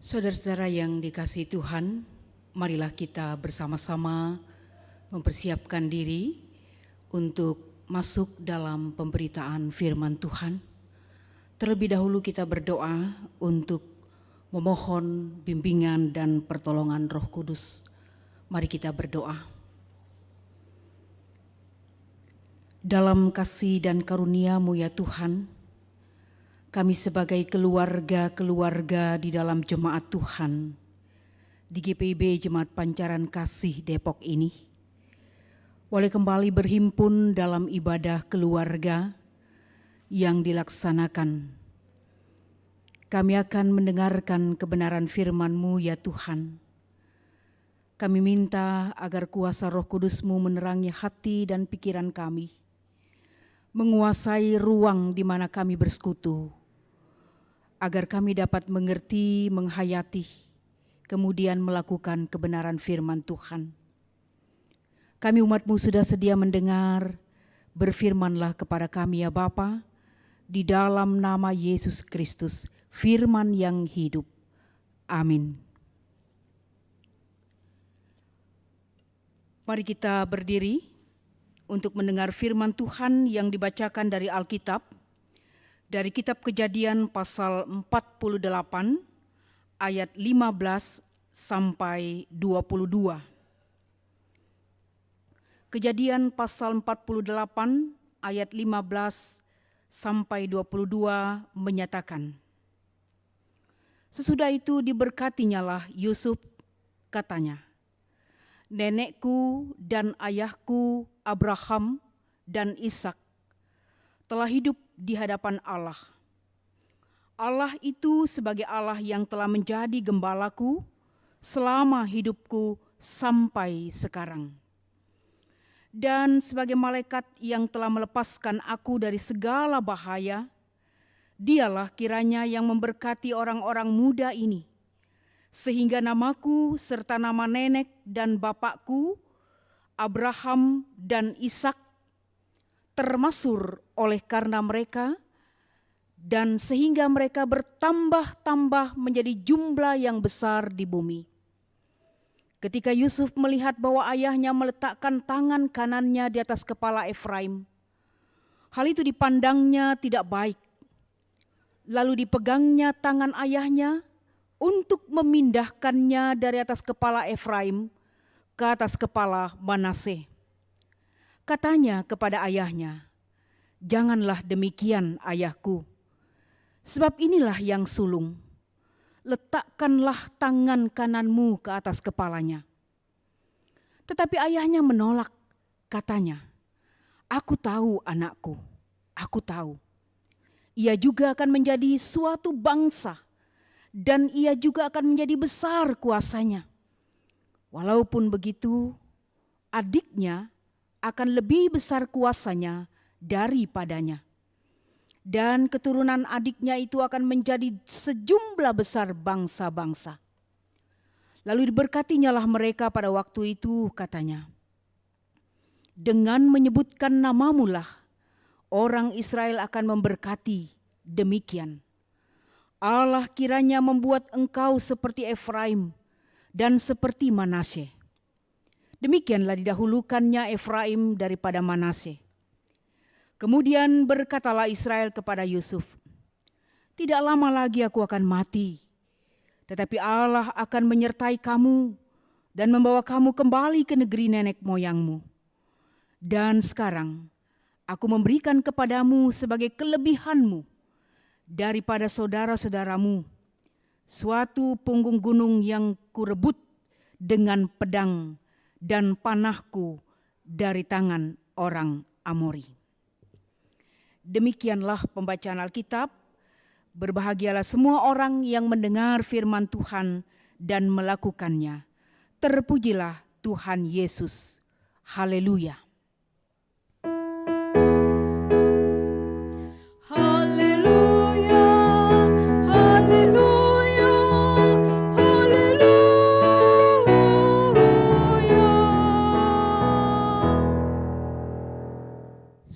Saudara-saudara yang dikasihi Tuhan, marilah kita bersama-sama mempersiapkan diri untuk masuk dalam pemberitaan firman Tuhan. Terlebih dahulu kita berdoa untuk memohon bimbingan dan pertolongan Roh Kudus. Mari kita berdoa. Dalam kasih dan karunia-Mu ya Tuhan, kami sebagai keluarga-keluarga di dalam jemaat Tuhan di GPIB Jemaat Pancaran Kasih Depok ini boleh kembali berhimpun dalam ibadah keluarga yang dilaksanakan. Kami akan mendengarkan kebenaran firman-Mu ya Tuhan. Kami minta agar kuasa Roh Kudus-Mu menerangi hati dan pikiran kami, menguasai ruang di mana kami bersekutu, agar kami dapat mengerti, menghayati, kemudian melakukan kebenaran firman Tuhan. Kami umat-Mu sudah sedia mendengar, berfirmanlah kepada kami ya Bapa, di dalam nama Yesus Kristus, firman yang hidup. Amin. Mari kita berdiri untuk mendengar firman Tuhan yang dibacakan dari Alkitab, dari kitab Kejadian pasal 48 ayat 15 sampai 22. Kejadian pasal 48 ayat 15 sampai 22 menyatakan, sesudah itu diberkatinyalah Yusuf, katanya, nenekku dan ayahku Abraham dan Ishak telah hidup di hadapan Allah. Allah itu sebagai Allah yang telah menjadi gembalaku selama hidupku sampai sekarang. Dan sebagai malaikat yang telah melepaskan aku dari segala bahaya, dialah kiranya yang memberkati orang-orang muda ini, sehingga namaku serta nama nenek dan bapakku, Abraham dan Ishak, termasur oleh karena mereka, dan sehingga mereka bertambah-tambah menjadi jumlah yang besar di bumi. Ketika Yusuf melihat bahwa ayahnya meletakkan tangan kanannya di atas kepala Efraim, hal itu dipandangnya tidak baik. Lalu dipegangnya tangan ayahnya untuk memindahkannya dari atas kepala Efraim ke atas kepala Manasye. Katanya kepada ayahnya, janganlah demikian ayahku, sebab inilah yang sulung. Letakkanlah tangan kananmu ke atas kepalanya. Tetapi ayahnya menolak, katanya, aku tahu anakku, aku tahu. Ia juga akan menjadi suatu bangsa, dan ia juga akan menjadi besar kuasanya. Walaupun begitu, adiknya akan lebih besar kuasanya daripadanya. Dan keturunan adiknya itu akan menjadi sejumlah besar bangsa-bangsa. Lalu diberkatinyalah mereka pada waktu itu, katanya, dengan menyebutkan namamu lah orang Israel akan memberkati, demikian. Allah kiranya membuat engkau seperti Efraim dan seperti Manasye. Demikianlah didahulukannya Efraim daripada Manasye. Kemudian berkatalah Israel kepada Yusuf, tidak lama lagi aku akan mati, tetapi Allah akan menyertai kamu dan membawa kamu kembali ke negeri nenek moyangmu. Dan sekarang aku memberikan kepadamu sebagai kelebihanmu daripada saudara-saudaramu suatu punggung gunung yang kurebut dengan pedang dan panahku dari tangan orang Amori. Demikianlah pembacaan Alkitab. Berbahagialah semua orang yang mendengar firman Tuhan dan melakukannya. Terpujilah Tuhan Yesus. Haleluya. Haleluya, haleluya, haleluya.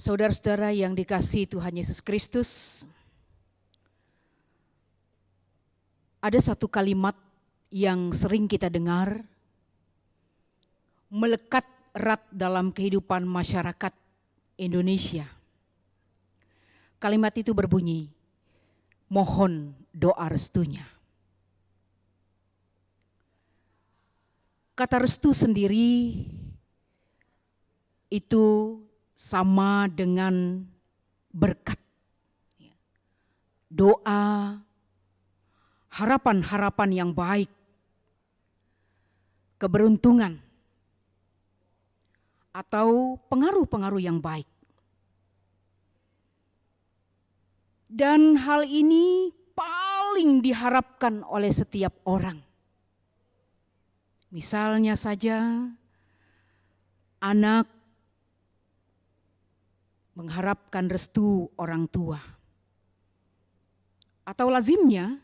Saudara-saudara yang dikasihi Tuhan Yesus Kristus, Ada satu kalimat yang sering kita dengar, melekat erat dalam kehidupan masyarakat Indonesia. Kalimat itu berbunyi, mohon doa restunya. Kata restu sendiri itu sama dengan berkat, doa, harapan-harapan yang baik, keberuntungan, atau pengaruh-pengaruh yang baik. Dan hal ini paling diharapkan oleh setiap orang. Misalnya saja, anak mengharapkan restu orang tua. Atau lazimnya,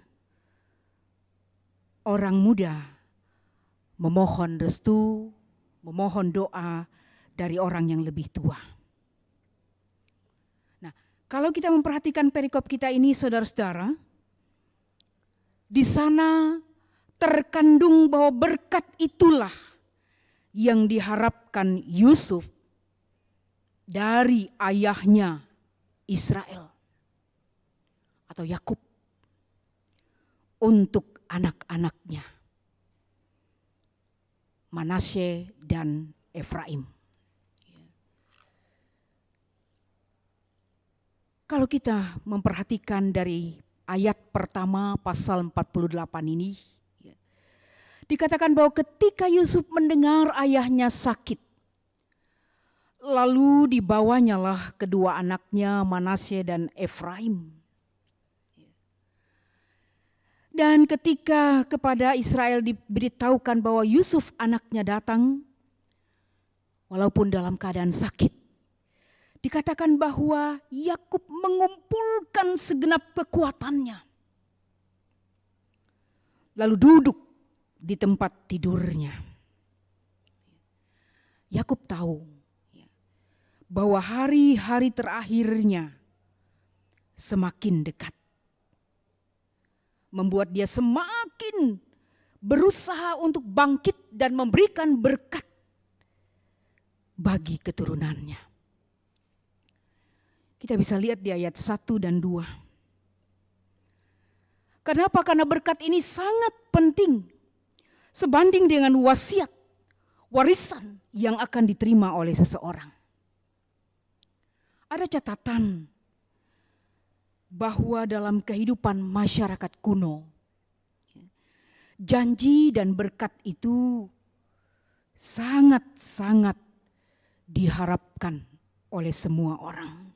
orang muda memohon restu, memohon doa dari orang yang lebih tua. Nah, kalau kita memperhatikan perikop kita ini, saudara-saudara, di sana terkandung bahwa berkat itulah yang diharapkan Yusuf dari ayahnya Israel atau Yakub untuk anak-anaknya Manasye dan Efraim. Kalau kita memperhatikan dari ayat pertama pasal 48 ini, dikatakan bahwa ketika Yusuf mendengar ayahnya sakit, lalu dibawanyalah kedua anaknya Manasye dan Efraim. Dan ketika kepada Israel diberitahukan bahwa Yusuf anaknya datang, walaupun dalam keadaan sakit, dikatakan bahwa Yakub mengumpulkan segenap kekuatannya, lalu duduk di tempat tidurnya. Yakub tahu bahwa hari-hari terakhirnya semakin dekat, membuat dia semakin berusaha untuk bangkit dan memberikan berkat bagi keturunannya. Kita bisa lihat di ayat 1 dan 2. Kenapa? Karena berkat ini sangat penting sebanding dengan wasiat, warisan yang akan diterima oleh seseorang. Ada catatan bahwa dalam kehidupan masyarakat kuno, janji dan berkat itu sangat-sangat diharapkan oleh semua orang.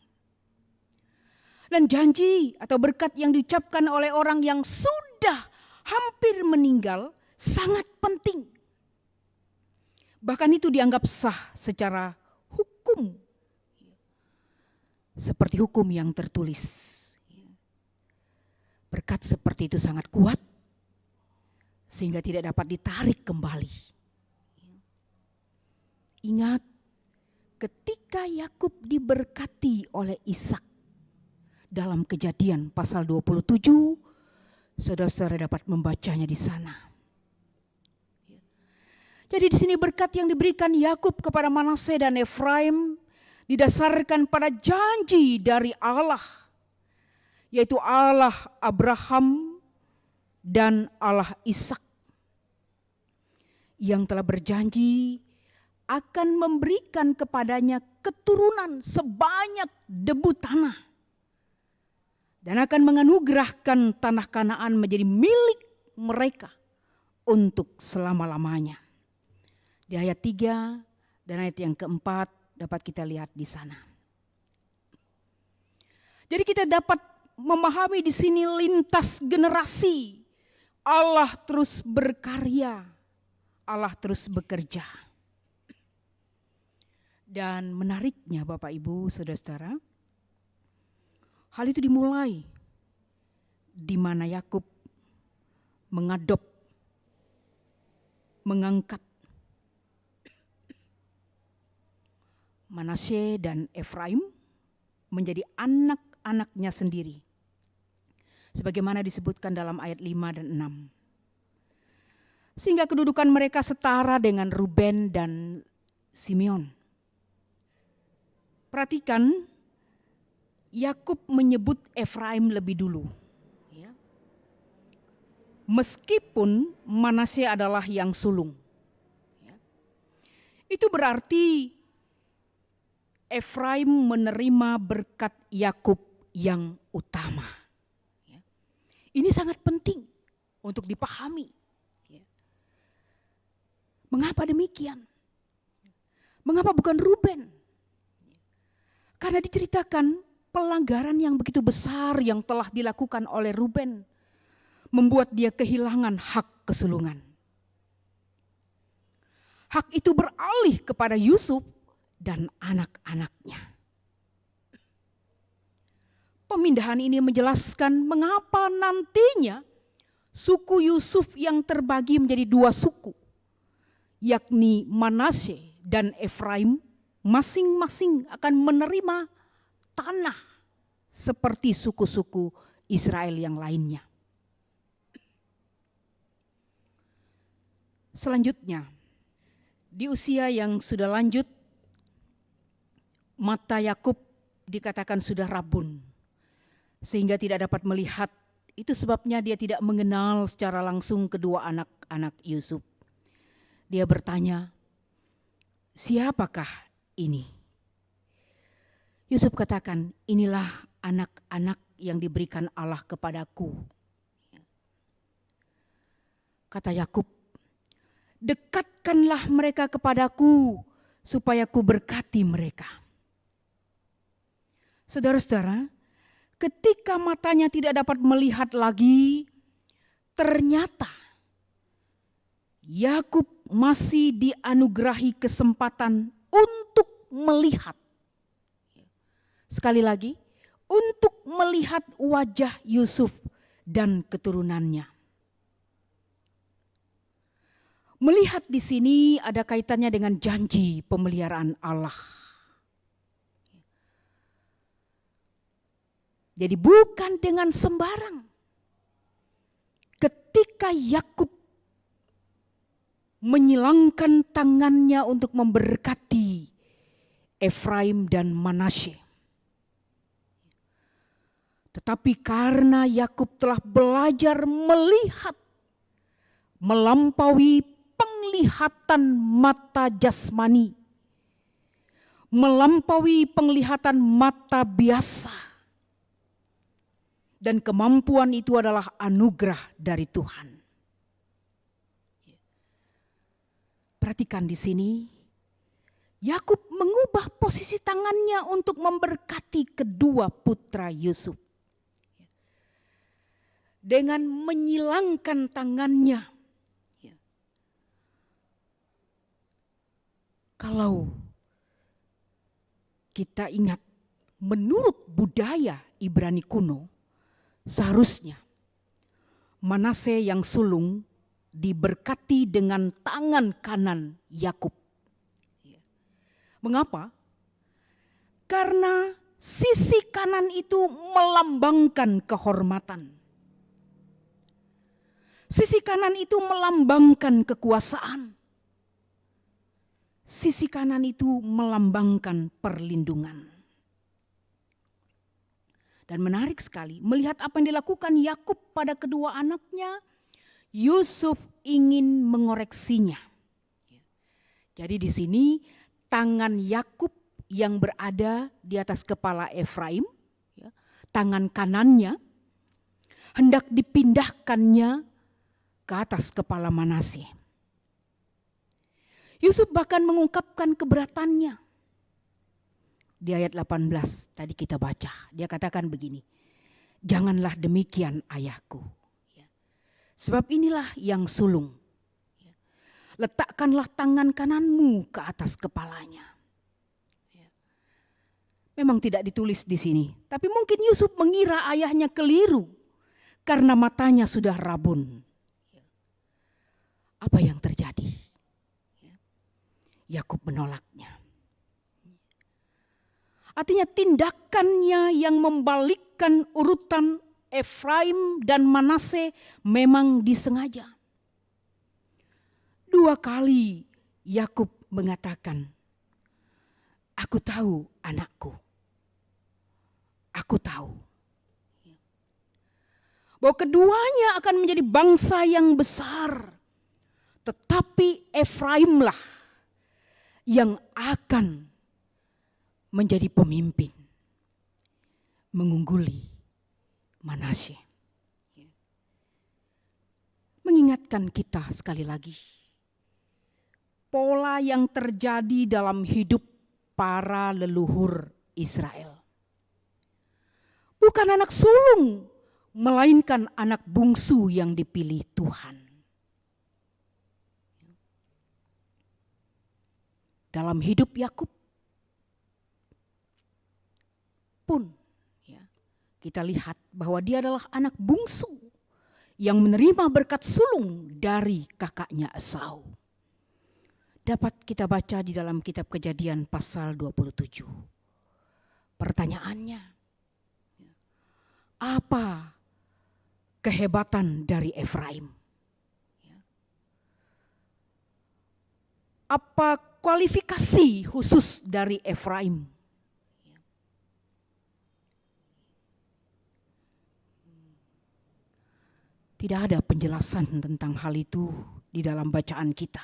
Dan janji atau berkat yang diucapkan oleh orang yang sudah hampir meninggal sangat penting. Bahkan itu dianggap sah secara hukum, seperti hukum yang tertulis. Berkat seperti itu sangat kuat sehingga tidak dapat ditarik kembali. Ingat, ketika Yakub diberkati oleh Ishak dalam Kejadian pasal 27, saudara-saudara dapat membacanya di sana. Jadi di sini berkat yang diberikan Yakub kepada Manasye dan Efraim didasarkan pada janji dari Allah, yaitu Allah Abraham dan Allah Ishak, yang telah berjanji akan memberikan kepadanya keturunan sebanyak debu tanah dan akan menganugerahkan tanah Kanaan menjadi milik mereka untuk selama-lamanya. Di ayat 3 dan ayat yang keempat dapat kita lihat di sana. Jadi kita dapat memahami di sini lintas generasi. Allah terus berkarya, Allah terus bekerja. Dan menariknya Bapak Ibu Saudara-saudara, hal itu dimulai di mana Yakub mengangkat Manasye dan Efraim menjadi anak-anaknya sendiri, sebagaimana disebutkan dalam ayat 5 dan 6. Sehingga kedudukan mereka setara dengan Ruben dan Simeon. Perhatikan, Yakub menyebut Efraim lebih dulu. Meskipun Manasye adalah yang sulung. Itu berarti Efraim menerima berkat Yakub yang utama. Ini sangat penting untuk dipahami. Mengapa demikian? Mengapa bukan Ruben? Karena diceritakan pelanggaran yang begitu besar yang telah dilakukan oleh Ruben membuat dia kehilangan hak kesulungan. Hak itu beralih kepada Yusuf dan anak-anaknya. Pemindahan ini menjelaskan mengapa nantinya suku Yusuf yang terbagi menjadi dua suku, yakni Manasye dan Efraim, masing-masing akan menerima tanah seperti suku-suku Israel yang lainnya. Selanjutnya, di usia yang sudah lanjut, mata Yakub dikatakan sudah rabun, sehingga tidak dapat melihat. Itu sebabnya dia tidak mengenal secara langsung kedua anak-anak Yusuf. Dia bertanya, siapakah ini? Yusuf katakan, inilah anak-anak yang diberikan Allah kepadaku. Kata Yakub, dekatkanlah mereka kepadaku supaya ku berkati mereka. Saudara-saudara, ketika matanya tidak dapat melihat lagi, ternyata Yakub masih dianugerahi kesempatan untuk melihat. Sekali lagi, untuk melihat wajah Yusuf dan keturunannya. Melihat di sini ada kaitannya dengan janji pemeliharaan Allah. Jadi bukan dengan sembarang. Ketika Yakub menyilangkan tangannya untuk memberkati Efraim dan Manasye. Tetapi karena Yakub telah belajar melihat melampaui penglihatan mata jasmani, melampaui penglihatan mata biasa. Dan kemampuan itu adalah anugerah dari Tuhan. Perhatikan di sini, Yakub mengubah posisi tangannya untuk memberkati kedua putra Yusuf. Dengan menyilangkan tangannya. Kalau kita ingat, menurut budaya Ibrani kuno, seharusnya Manasye yang sulung diberkati dengan tangan kanan Yakub. Mengapa? Karena sisi kanan itu melambangkan kehormatan. Sisi kanan itu melambangkan kekuasaan. Sisi kanan itu melambangkan perlindungan. Dan menarik sekali melihat apa yang dilakukan Yakub pada kedua anaknya, Yusuf ingin mengoreksinya. Jadi di sini tangan Yakub yang berada di atas kepala Efraim, tangan kanannya hendak dipindahkannya ke atas kepala Manasye. Yusuf bahkan mengungkapkan keberatannya. Di ayat 18 tadi kita baca, dia katakan begini, janganlah demikian ayahku. Sebab inilah yang sulung. Letakkanlah tangan kananmu ke atas kepalanya. Memang tidak ditulis di sini, tapi mungkin Yusuf mengira ayahnya keliru karena matanya sudah rabun. Apa yang terjadi? Yakub menolaknya. Artinya tindakannya yang membalikkan urutan Efraim dan Manase memang disengaja. 2 kali Yakub mengatakan, "Aku tahu anakku. Aku tahu." Bahwa keduanya akan menjadi bangsa yang besar. Tetapi Efraimlah yang akan menjadi pemimpin, mengungguli Manasye. Mengingatkan kita sekali lagi, pola yang terjadi dalam hidup para leluhur Israel. Bukan anak sulung, melainkan anak bungsu yang dipilih Tuhan. Dalam hidup Yakub pun kita lihat bahwa dia adalah anak bungsu yang menerima berkat sulung dari kakaknya Esau. Dapat kita baca di dalam kitab Kejadian pasal 27. Pertanyaannya, apa kehebatan dari Efraim? Apa kualifikasi khusus dari Efraim? Tidak ada penjelasan tentang hal itu di dalam bacaan kita.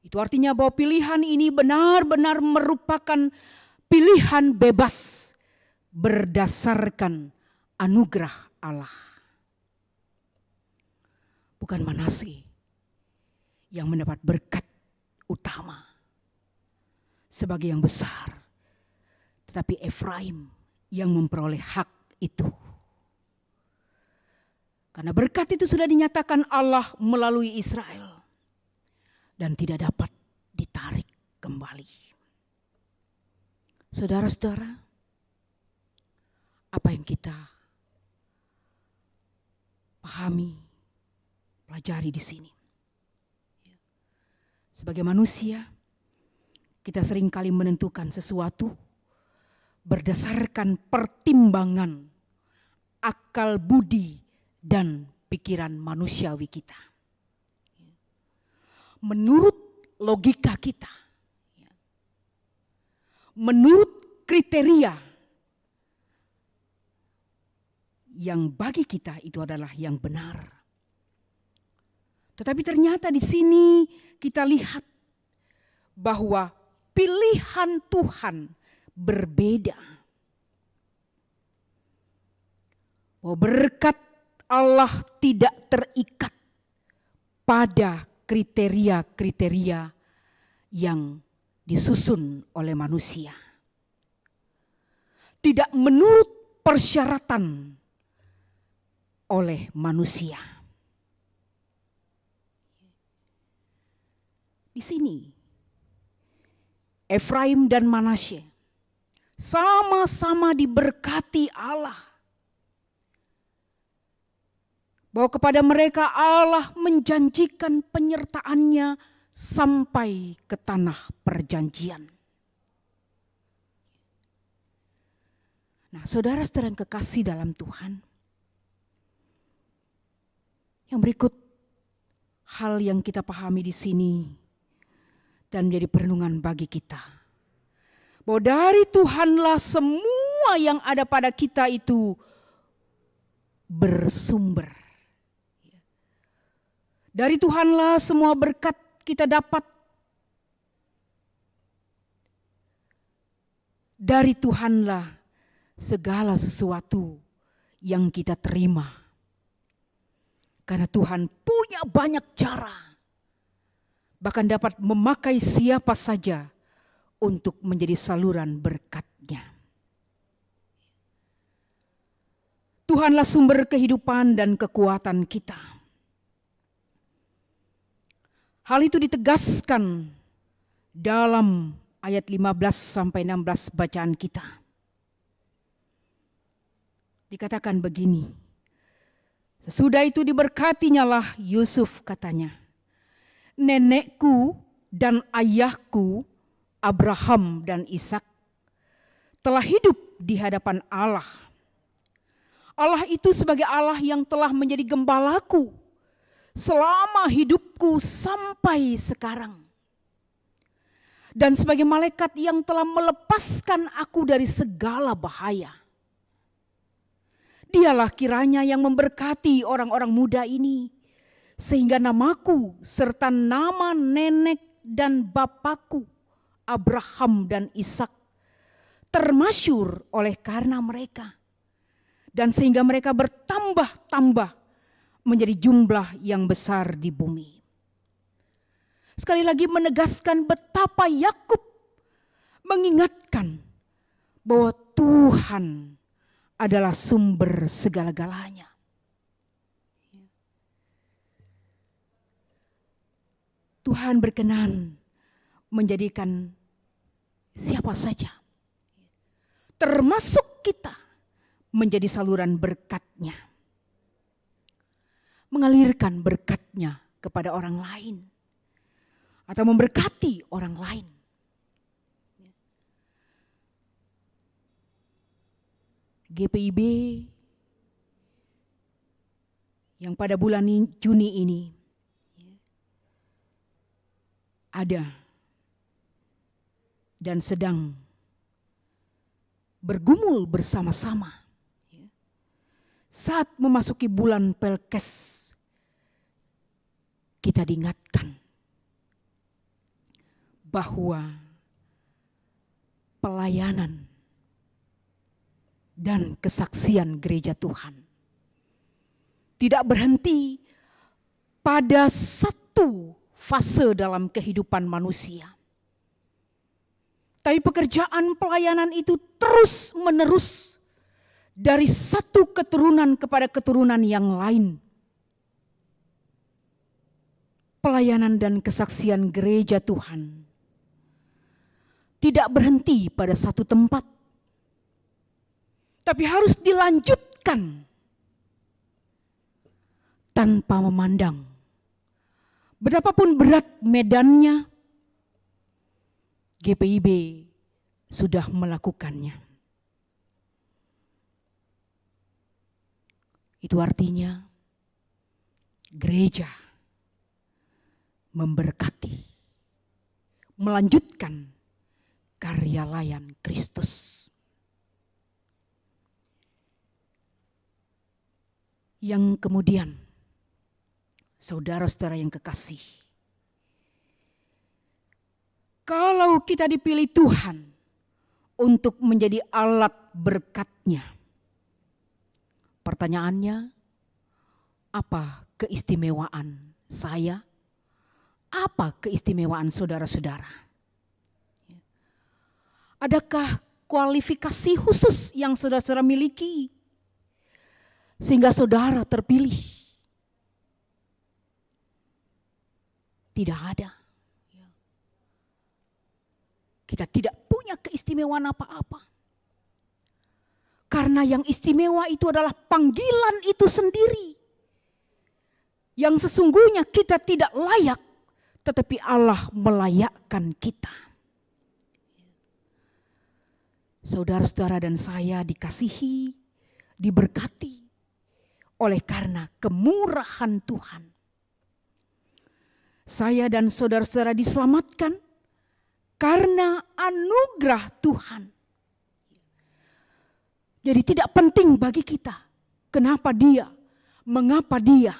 Itu artinya bahwa pilihan ini benar-benar merupakan pilihan bebas berdasarkan anugerah Allah. Bukan Manase yang mendapat berkat utama sebagai yang besar, tetapi Efraim yang memperoleh hak itu. Karena berkat itu sudah dinyatakan Allah melalui Israel dan tidak dapat ditarik kembali. Saudara-saudara, apa yang kita pahami, pelajari di sini? Sebagai manusia, kita seringkali menentukan sesuatu berdasarkan pertimbangan akal budi dan pikiran manusiawi kita. Menurut logika kita. Menurut kriteria yang bagi kita itu adalah yang benar. Tetapi ternyata di sini kita lihat bahwa pilihan Tuhan berbeda. Bahwa berkat Allah tidak terikat pada kriteria-kriteria yang disusun oleh manusia. Tidak menurut persyaratan oleh manusia. Di sini Efraim dan Manasye sama-sama diberkati Allah. Bahwa kepada mereka Allah menjanjikan penyertaannya sampai ke tanah perjanjian. Nah, saudara-saudara yang kekasih dalam Tuhan, yang berikut hal yang kita pahami di sini dan menjadi perenungan bagi kita. Bahwa dari Tuhanlah semua yang ada pada kita itu bersumber. Dari Tuhanlah semua berkat kita dapat. Dari Tuhanlah segala sesuatu yang kita terima. Karena Tuhan punya banyak cara. Bahkan dapat memakai siapa saja untuk menjadi saluran berkat-Nya. Tuhanlah sumber kehidupan dan kekuatan kita. Hal itu ditegaskan dalam ayat 15-16 bacaan kita. Dikatakan begini, sesudah itu diberkatinyalah Yusuf katanya, nenekku dan ayahku Abraham dan Ishak telah hidup di hadapan Allah. Allah itu sebagai Allah yang telah menjadi gembalaku selama hidupku sampai sekarang. Dan sebagai malaikat yang telah melepaskan aku dari segala bahaya. Dialah kiranya yang memberkati orang-orang muda ini, sehingga namaku serta nama nenek dan bapakku Abraham dan Ishak termasyur oleh karena mereka. Dan sehingga mereka bertambah-tambah menjadi jumlah yang besar di bumi. Sekali lagi menegaskan betapa Yakub mengingatkan bahwa Tuhan adalah sumber segala-galanya. Tuhan berkenan menjadikan siapa saja, termasuk kita, menjadi saluran berkat-Nya. Mengalirkan berkat-Nya kepada orang lain. Atau memberkati orang lain. GPIB yang pada bulan Juni ini ada dan sedang bergumul bersama-sama saat memasuki bulan Pelkes. Kita diingatkan bahwa pelayanan dan kesaksian gereja Tuhan tidak berhenti pada satu fase dalam kehidupan manusia. Tapi pekerjaan pelayanan itu terus menerus dari satu keturunan kepada keturunan yang lain. Pelayanan dan kesaksian gereja Tuhan tidak berhenti pada satu tempat, tapi harus dilanjutkan tanpa memandang betapapun berat medannya. GPIB sudah melakukannya. Itu artinya gereja memberkati, melanjutkan karya layan Kristus. Yang kemudian, saudara-saudara yang kekasih, kalau kita dipilih Tuhan untuk menjadi alat berkat-Nya, pertanyaannya, apa keistimewaan saya? Apa keistimewaan saudara-saudara? Adakah kualifikasi khusus yang saudara-saudara miliki sehingga saudara terpilih? Tidak ada. Kita tidak punya keistimewaan apa-apa. Karena yang istimewa itu adalah panggilan itu sendiri. Yang sesungguhnya kita tidak layak, tetapi Allah melayakkan kita. Saudara-saudara dan saya dikasihi, diberkati oleh karena kemurahan Tuhan. Saya dan saudara-saudara diselamatkan karena anugerah Tuhan. Jadi tidak penting bagi kita kenapa dia, mengapa dia.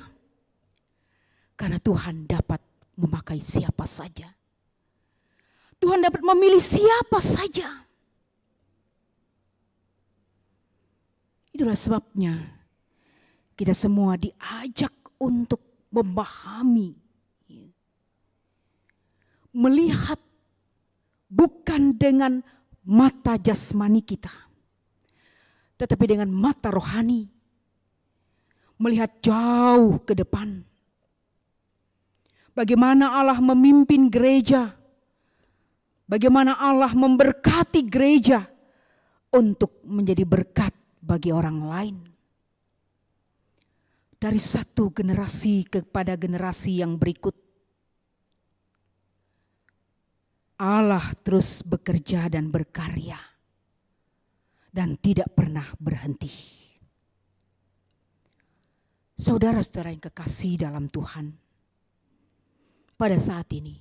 Karena Tuhan dapat memakai siapa saja. Tuhan dapat memilih siapa saja. Itulah sebabnya kita semua diajak untuk memahami, melihat bukan dengan mata jasmani kita, tetapi dengan mata rohani, melihat jauh ke depan. Bagaimana Allah memimpin gereja, bagaimana Allah memberkati gereja untuk menjadi berkat bagi orang lain. Dari satu generasi kepada generasi yang berikut, Allah terus bekerja dan berkarya dan tidak pernah berhenti. Saudara-saudara yang kekasih dalam Tuhan, pada saat ini,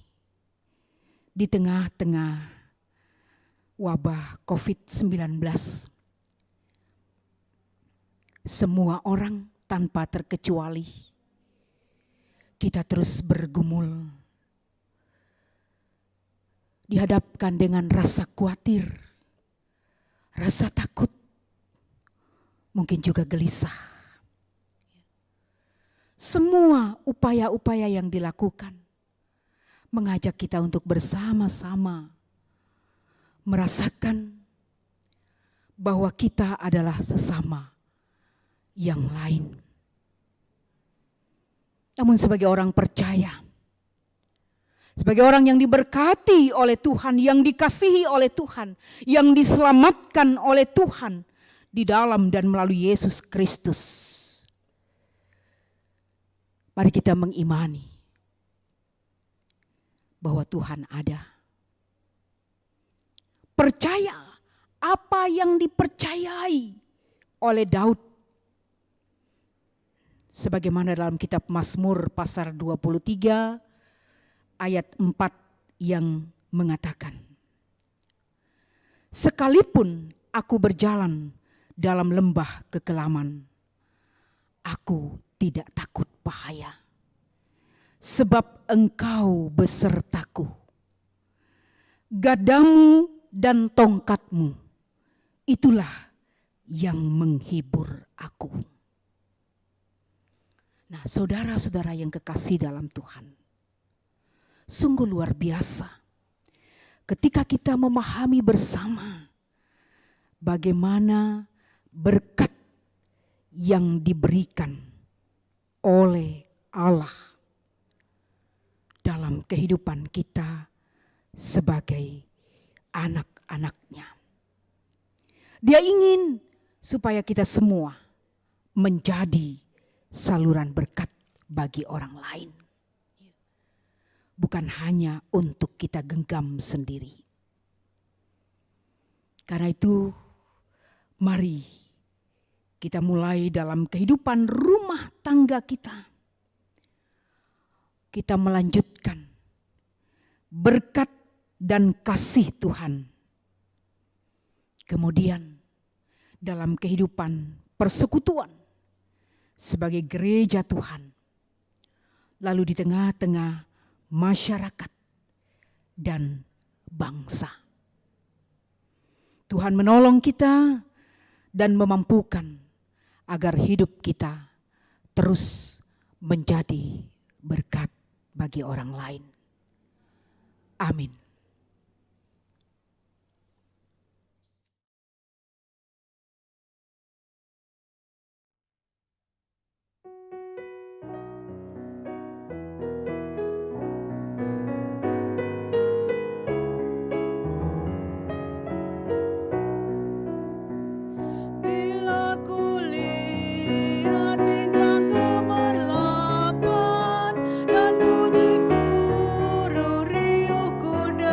di tengah-tengah wabah COVID-19, semua orang tanpa terkecuali, kita terus bergumul, dihadapkan dengan rasa khawatir, rasa takut, mungkin juga gelisah. Semua upaya-upaya yang dilakukan mengajak kita untuk bersama-sama merasakan bahwa kita adalah sesama yang lain. Namun sebagai orang percaya, sebagai orang yang diberkati oleh Tuhan, yang dikasihi oleh Tuhan, yang diselamatkan oleh Tuhan di dalam dan melalui Yesus Kristus, mari kita mengimani bahwa Tuhan ada. Percaya apa yang dipercayai oleh Daud. Sebagaimana dalam kitab Mazmur pasal 23 ayat 4 yang mengatakan, sekalipun aku berjalan dalam lembah kekelaman, aku tidak takut bahaya, sebab Engkau besertaku. Gadamu dan tongkatmu, itulah yang menghibur aku. Nah, saudara-saudara yang kekasih dalam Tuhan, sungguh luar biasa ketika kita memahami bersama bagaimana berkat yang diberikan oleh Allah dalam kehidupan kita sebagai anak-anaknya. Dia ingin supaya kita semua menjadi saluran berkat bagi orang lain. Bukan hanya untuk kita genggam sendiri. Karena itu, mari kita mulai dalam kehidupan rumah tangga kita. Kita melanjutkan berkat dan kasih Tuhan. Kemudian dalam kehidupan persekutuan sebagai gereja Tuhan. Lalu di tengah-tengah masyarakat dan bangsa. Tuhan menolong kita dan memampukan agar hidup kita terus menjadi berkat bagi orang lain. Amin. Bila kulihat bintang gemerlapan dan bunyi guru riuh kuda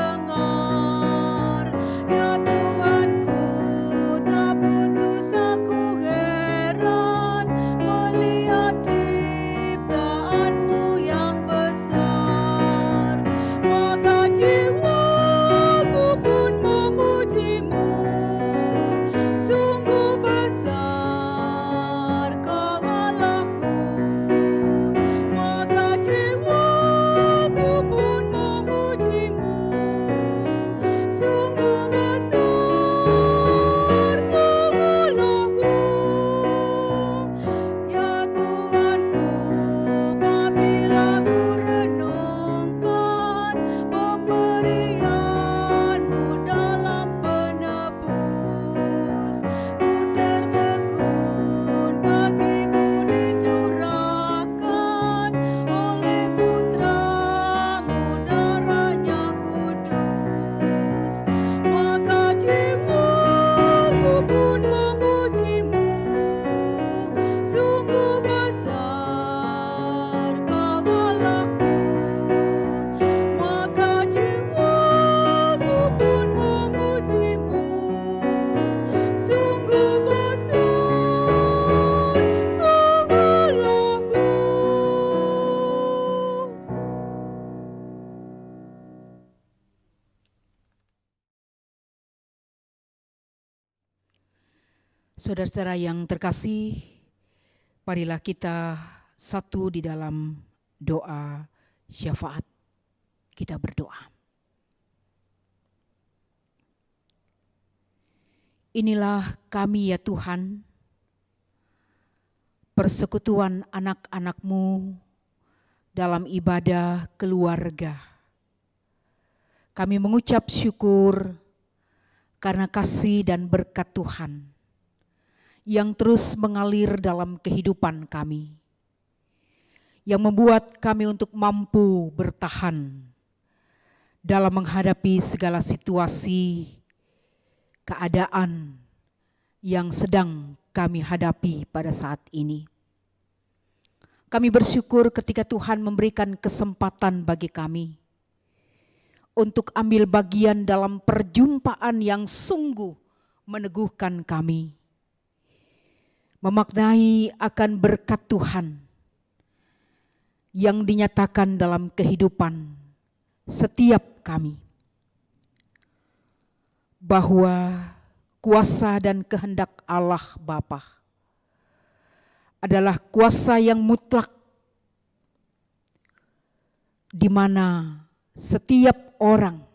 Saudara-saudara yang terkasih, marilah kita satu di dalam doa syafaat. Kita berdoa. Inilah kami ya Tuhan, persekutuan anak-anak-Mu dalam ibadah keluarga. Kami mengucap syukur karena kasih dan berkat Tuhan yang terus mengalir dalam kehidupan kami, yang membuat kami untuk mampu bertahan dalam menghadapi segala situasi, keadaan yang sedang kami hadapi pada saat ini. Kami bersyukur ketika Tuhan memberikan kesempatan bagi kami untuk ambil bagian dalam perjumpaan yang sungguh meneguhkan kami, memaknai akan berkat Tuhan yang dinyatakan dalam kehidupan setiap kami, bahwa kuasa dan kehendak Allah Bapa adalah kuasa yang mutlak, di mana setiap orang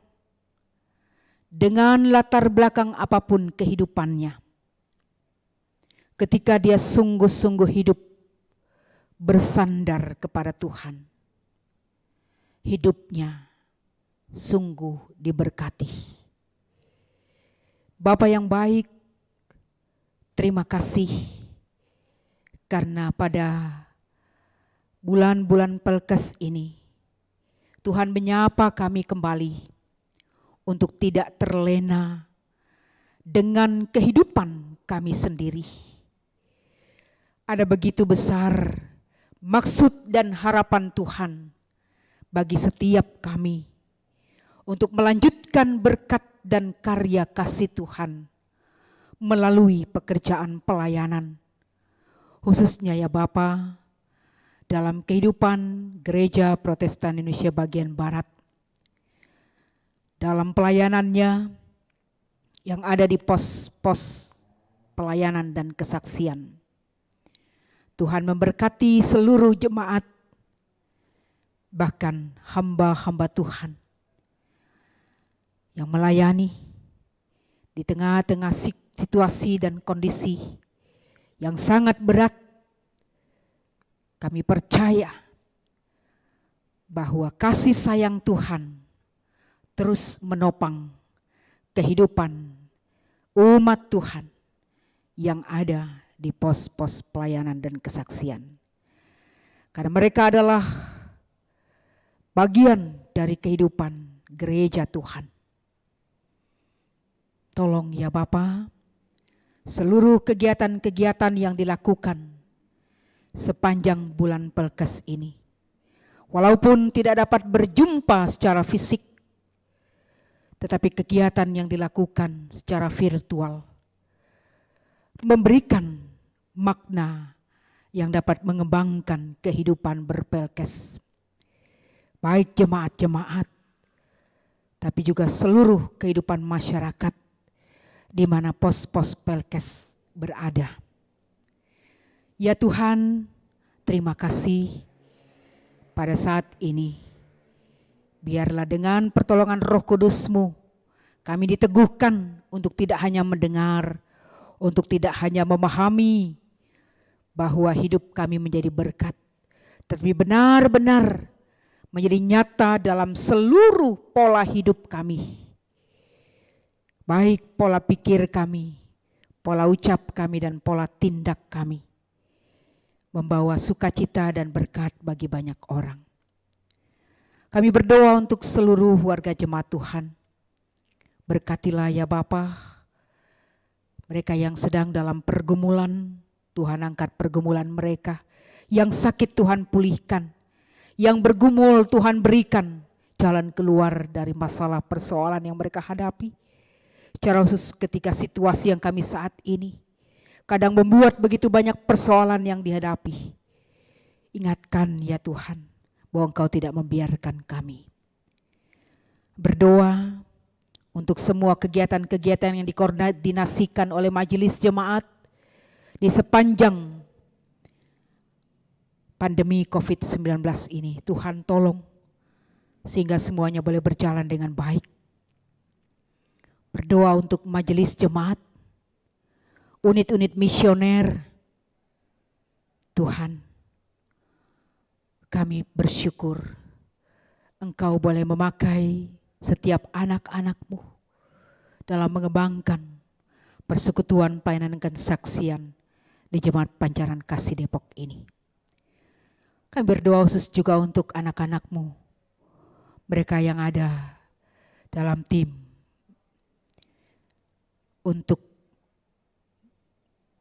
dengan latar belakang apapun kehidupannya, ketika dia sungguh-sungguh hidup bersandar kepada Tuhan, hidupnya sungguh diberkati. Bapa yang baik, terima kasih karena pada bulan-bulan Pelkes ini Tuhan menyapa kami kembali untuk tidak terlena dengan kehidupan kami sendiri. Ada begitu besar maksud dan harapan Tuhan bagi setiap kami untuk melanjutkan berkat dan karya kasih Tuhan melalui pekerjaan pelayanan, khususnya ya Bapa, dalam kehidupan Gereja Protestan Indonesia bagian Barat, dalam pelayanannya yang ada di pos-pos pelayanan dan kesaksian. Tuhan memberkati seluruh jemaat, bahkan hamba-hamba Tuhan yang melayani di tengah-tengah situasi dan kondisi yang sangat berat. Kami percaya bahwa kasih sayang Tuhan terus menopang kehidupan umat Tuhan yang ada di pos-pos pelayanan dan kesaksian. Karena mereka adalah bagian dari kehidupan gereja Tuhan. Tolong ya Bapa, seluruh kegiatan-kegiatan yang dilakukan sepanjang bulan Pelkes ini, walaupun tidak dapat berjumpa secara fisik, tetapi kegiatan yang dilakukan secara virtual memberikan makna yang dapat mengembangkan kehidupan berpelkes, baik jemaat-jemaat, tapi juga seluruh kehidupan masyarakat di mana pos-pos Pelkes berada. Ya Tuhan, terima kasih pada saat ini. Biarlah dengan pertolongan Roh Kudus-Mu kami diteguhkan untuk tidak hanya mendengar, untuk tidak hanya memahami bahwa hidup kami menjadi berkat, tetapi benar-benar menjadi nyata dalam seluruh pola hidup kami. Baik pola pikir kami, pola ucap kami, dan pola tindak kami, membawa sukacita dan berkat bagi banyak orang. Kami berdoa untuk seluruh warga jemaat Tuhan. Berkatilah ya Bapa, mereka yang sedang dalam pergumulan, Tuhan angkat pergumulan mereka. Yang sakit Tuhan pulihkan, yang bergumul Tuhan berikan jalan keluar dari masalah persoalan yang mereka hadapi. Secara khusus ketika situasi yang kami saat ini kadang membuat begitu banyak persoalan yang dihadapi. Ingatkan ya Tuhan bahwa Engkau tidak membiarkan kami. Berdoa untuk semua kegiatan-kegiatan yang dikoordinasikan oleh majelis jemaat di sepanjang pandemi COVID-19 ini. Tuhan tolong sehingga semuanya boleh berjalan dengan baik. Berdoa untuk majelis jemaat, unit-unit misioner. Tuhan, kami bersyukur Engkau boleh memakai setiap anak-anak-Mu dalam mengembangkan persekutuan pelayanan kesaksian di Jemaat Pancaran Kasih Depok ini. Kami berdoa khusus juga untuk anak-anak-Mu, mereka yang ada dalam tim untuk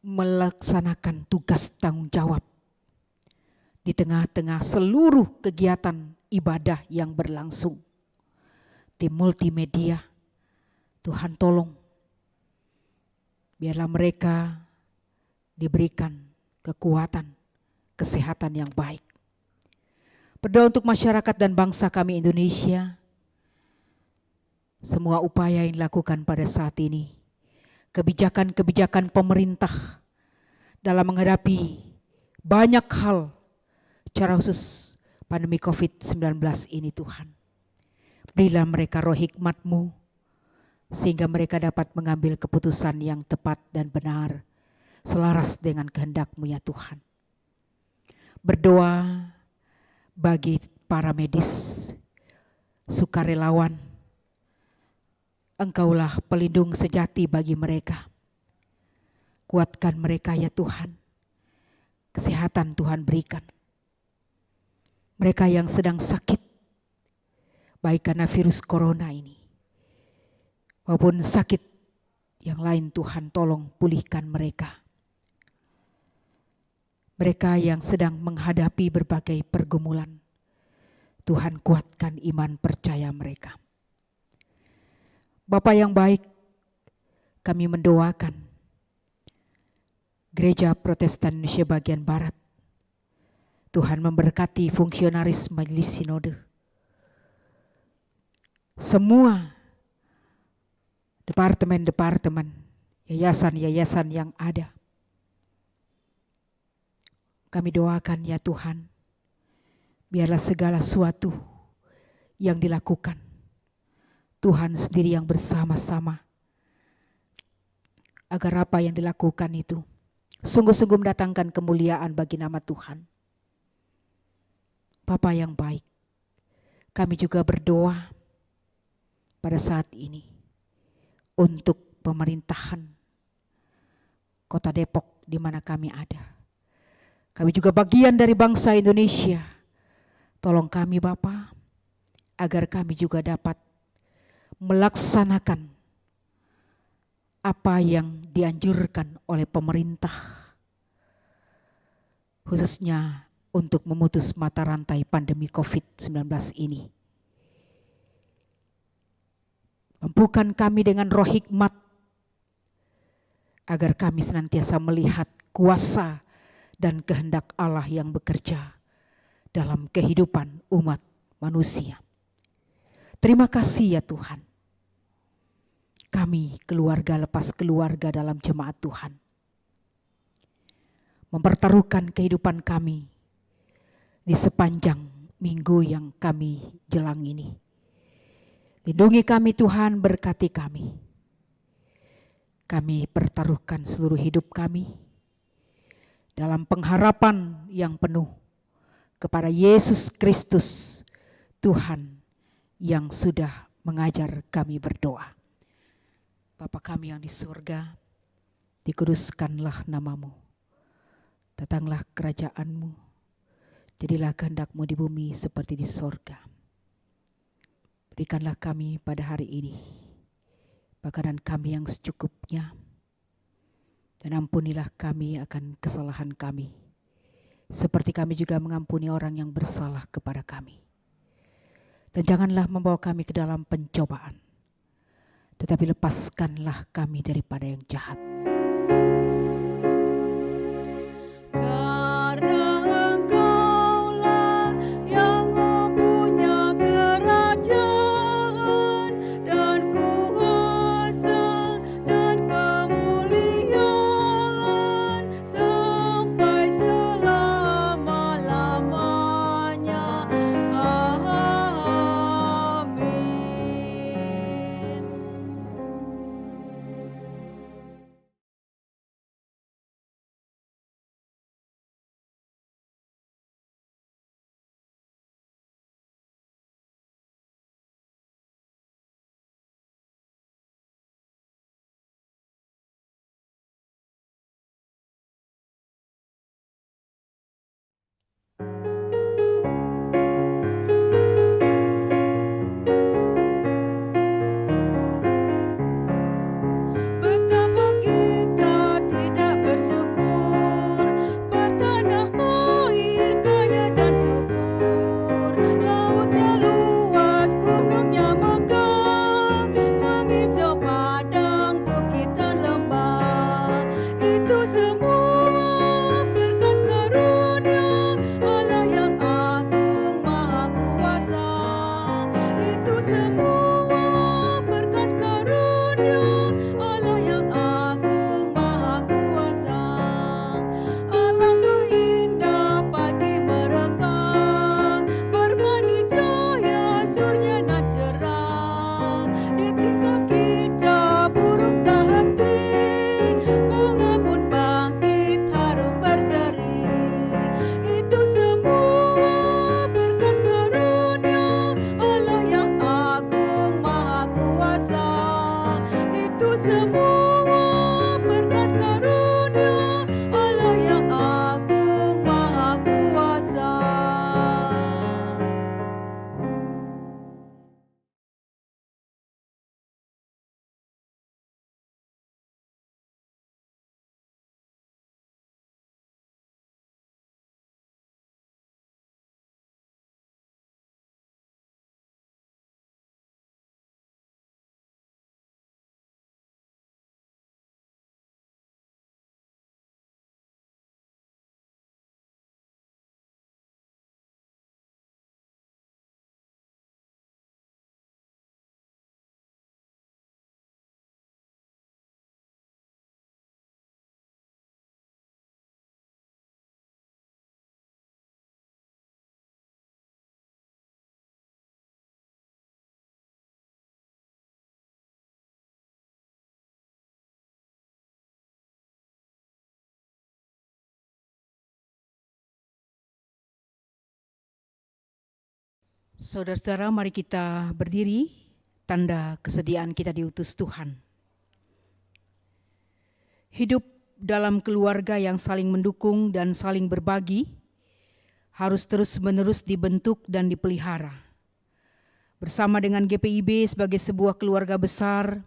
melaksanakan tugas tanggung jawab di tengah-tengah seluruh kegiatan ibadah yang berlangsung. Tim multimedia, Tuhan tolong, biarlah mereka diberikan kekuatan, kesehatan yang baik. Berdoa untuk masyarakat dan bangsa kami Indonesia, semua upaya yang dilakukan pada saat ini, kebijakan-kebijakan pemerintah dalam menghadapi banyak hal, secara khusus pandemi COVID-19 ini Tuhan. Berilah mereka roh hikmat-Mu, sehingga mereka dapat mengambil keputusan yang tepat dan benar, selaras dengan kehendak-Mu ya Tuhan. Berdoa bagi para medis, sukarelawan, Engkaulah pelindung sejati bagi mereka. Kuatkan mereka ya Tuhan, kesehatan Tuhan berikan. Mereka yang sedang sakit, baik karena virus corona ini, maupun sakit yang lain, Tuhan tolong pulihkan mereka. Mereka yang sedang menghadapi berbagai pergumulan, Tuhan kuatkan iman percaya mereka. Bapa yang baik, kami mendoakan Gereja Protestan Indonesia bagian Barat. Tuhan memberkati fungsionaris Majelis Sinode. Semua departemen-departemen, yayasan-yayasan yang ada. Kami doakan ya Tuhan, biarlah segala sesuatu yang dilakukan, Tuhan sendiri yang bersama-sama, agar apa yang dilakukan itu sungguh-sungguh mendatangkan kemuliaan bagi nama Tuhan. Bapa yang baik, kami juga berdoa pada saat ini untuk pemerintahan Kota Depok di mana kami ada. Kami juga bagian dari bangsa Indonesia. Tolong kami Bapa, agar kami juga dapat melaksanakan apa yang dianjurkan oleh pemerintah, khususnya untuk memutus mata rantai pandemi COVID-19 ini. Mampukan kami dengan roh hikmat, agar kami senantiasa melihat kuasa dan kehendak Allah yang bekerja dalam kehidupan umat manusia. Terima kasih ya Tuhan. Kami keluarga lepas keluarga dalam jemaat Tuhan, mempertaruhkan kehidupan kami di sepanjang minggu yang kami jelang ini. Lindungi kami Tuhan, berkati kami. Kami pertaruhkan seluruh hidup kami dalam pengharapan yang penuh kepada Yesus Kristus, Tuhan yang sudah mengajar kami berdoa. Bapa kami yang di surga, dikuduskanlah namamu. Datanglah kerajaan-Mu, jadilah kehendak-Mu di bumi seperti di surga. Berikanlah kami pada hari ini makanan kami yang secukupnya, dan ampunilah kami akan kesalahan kami, seperti kami juga mengampuni orang yang bersalah kepada kami. Dan janganlah membawa kami ke dalam pencobaan, tetapi lepaskanlah kami daripada yang jahat. Karena Engkaulah yang mempunyai kerajaan dan kuasa dan kemuliaan Saudara-saudara, mari kita berdiri, tanda kesediaan kita diutus Tuhan. Hidup dalam keluarga yang saling mendukung dan saling berbagi harus terus-menerus dibentuk dan dipelihara. Bersama dengan GPIB sebagai sebuah keluarga besar,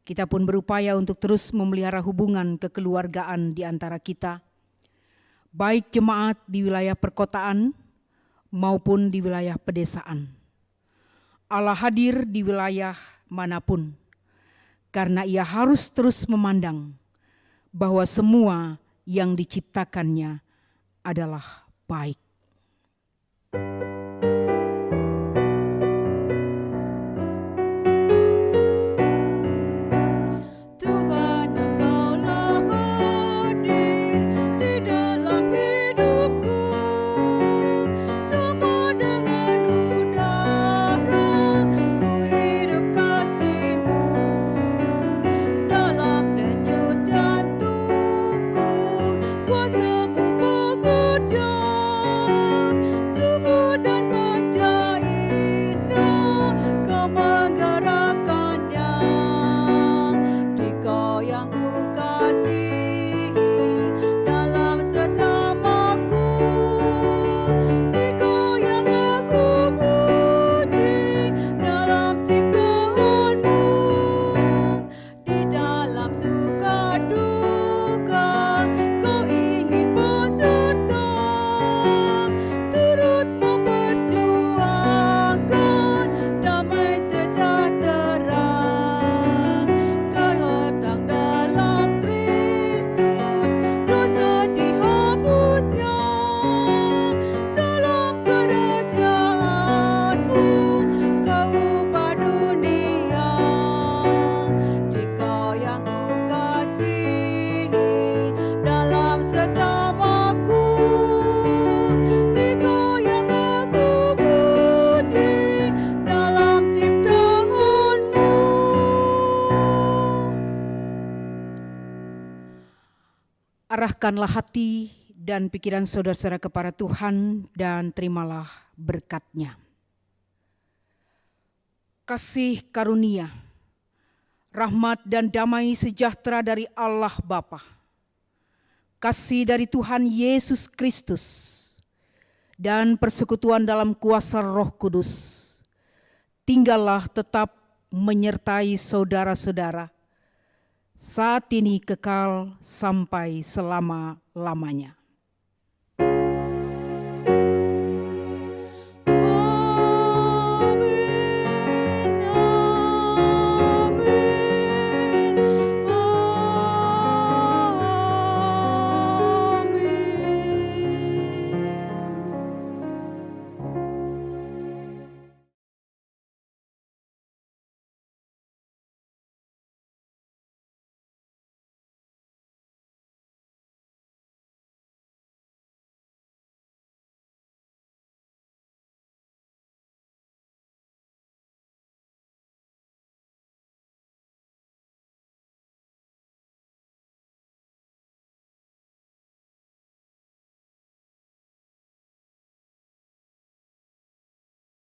kita pun berupaya untuk terus memelihara hubungan kekeluargaan di antara kita, baik jemaat di wilayah perkotaan maupun di wilayah pedesaan. Allah hadir di wilayah manapun, karena Ia harus terus memandang bahwa semua yang diciptakannya adalah baik. Tuhan, Engkaulah hadir di dalam hidupku, sama dengan udara ku hidup kasih-Mu. Dalam denyut jantungku kuasa-Mu bekerja, tubuh dan panca indera Kau menggerakkannya. Dikau yang ku kasihi dalam sesamaku, Dikau yang aku puji dalam ciptaanmu. Di dalam suka duka Kau ingin beserta, turut memperjuangkan damai sejahtera. Kau datang dalam Kristus, dosa dihapusnya. Dalam kerajaan-Mu Kau ubah dunia. Dikau yang ku kasihi dalam sesamaku, Dikau yang aku puji dalam ciptaanmu. Arahkanlah hati dan pikiran saudara-saudara kepada Tuhan dan terimalah berkat-Nya. Kasih karunia, rahmat dan damai sejahtera dari Allah Bapa, kasih dari Tuhan Yesus Kristus, dan persekutuan dalam kuasa Roh Kudus, tinggallah tetap menyertai saudara-saudara, saat ini kekal sampai selama-lamanya.